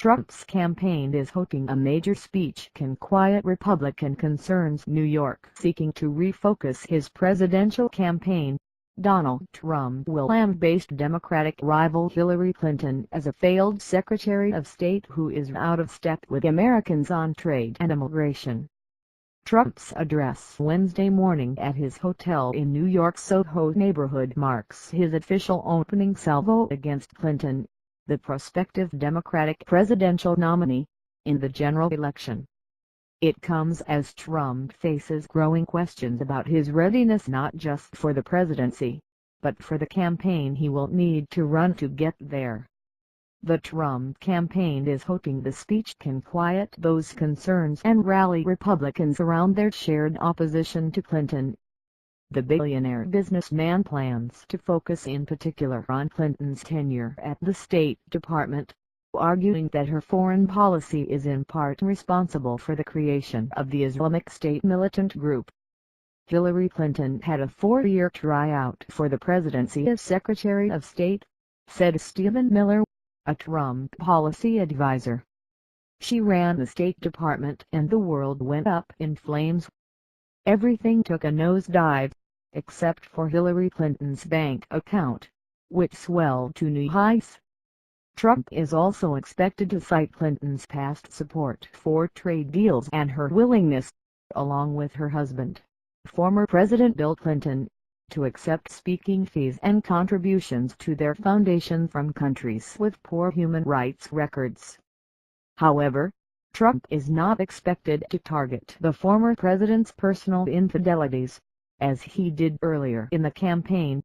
Trump's campaign is hoping a major speech can quiet Republican concerns. New York. Seeking to refocus his presidential campaign, Donald Trump will lambaste Democratic rival Hillary Clinton as a failed Secretary of State who is out of step with Americans on trade and immigration. Trump's address Wednesday morning at his hotel in New York's Soho neighborhood marks his official opening salvo against Clinton, the prospective Democratic presidential nominee, in the general election. It comes as Trump faces growing questions about his readiness not just for the presidency, but for the campaign he will need to run to get there. The Trump campaign is hoping the speech can quiet those concerns and rally Republicans around their shared opposition to Clinton. The billionaire businessman plans to focus in particular on Clinton's tenure at the State Department, arguing that her foreign policy is in part responsible for the creation of the Islamic State militant group. Hillary Clinton had a 4-year tryout for the presidency as Secretary of State, said Stephen Miller, a Trump policy advisor. She ran the State Department and the world went up in flames. Everything took a nosedive, except for Hillary Clinton's bank account, which swelled to new heights. Trump is also expected to cite Clinton's past support for trade deals and her willingness, along with her husband, former President Bill Clinton, to accept speaking fees and contributions to their foundation from countries with poor human rights records. However, Trump is not expected to target the former president's personal infidelities, as he did earlier in the campaign.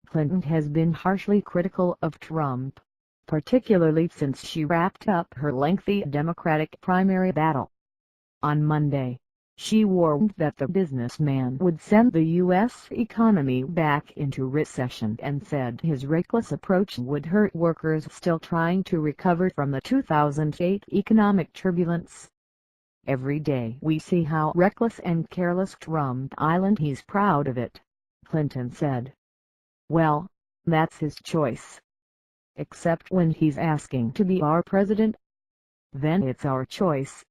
Clinton has been harshly critical of Trump, particularly since she wrapped up her lengthy Democratic primary battle. On Monday, she warned that the businessman would send the U.S. economy back into recession and said his reckless approach would hurt workers still trying to recover from the 2008 economic turbulence. "Every day we see how reckless and careless Trump Island. He's proud of it," Clinton said. "Well, that's his choice. Except when he's asking to be our president. Then it's our choice."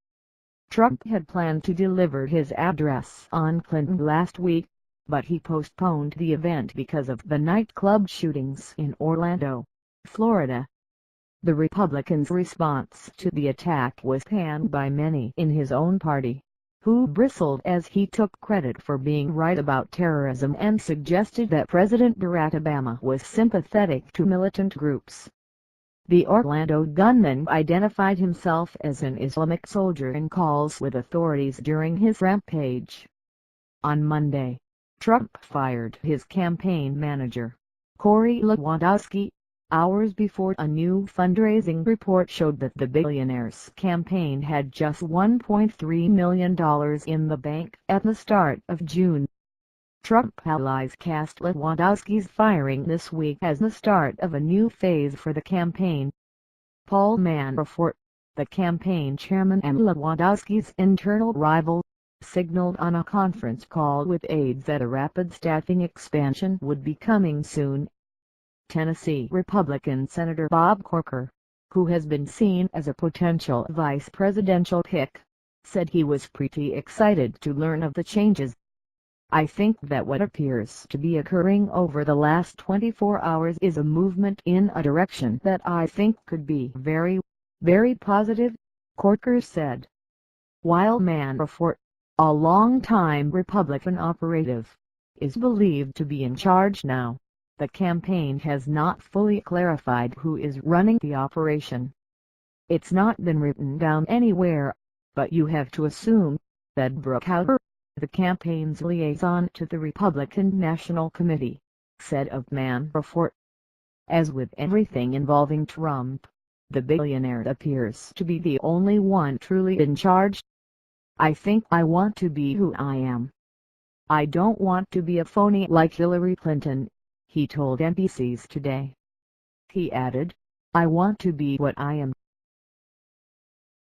Trump had planned to deliver his address on Clinton last week, but he postponed the event because of the nightclub shootings in Orlando, Florida. The Republicans' response to the attack was panned by many in his own party, who bristled as he took credit for being right about terrorism and suggested that President Barack Obama was sympathetic to militant groups. The Orlando gunman identified himself as an Islamic soldier in calls with authorities during his rampage. On Monday, Trump fired his campaign manager, Corey Lewandowski, hours before a new fundraising report showed that the billionaire's campaign had just $1.3 million in the bank at the start of June. Trump allies cast Lewandowski's firing this week as the start of a new phase for the campaign. Paul Manafort, the campaign chairman and Lewandowski's internal rival, signaled on a conference call with aides that a rapid staffing expansion would be coming soon. Tennessee Republican Senator Bob Corker, who has been seen as a potential vice presidential pick, said he was pretty excited to learn of the changes. "I think that what appears to be occurring over the last 24 hours is a movement in a direction that I think could be very, very positive," Corker said. While Manafort, a long-time Republican operative, is believed to be in charge now, the campaign has not fully clarified who is running the operation. "It's not been written down anywhere, but you have to assume," said Brookhour, the campaign's liaison to the Republican National Committee, said of Manafort. As with everything involving Trump, the billionaire appears to be the only one truly in charge. "I think I want to be who I am. I don't want to be a phony like Hillary Clinton," he told NBC's Today. He added, "I want to be what I am."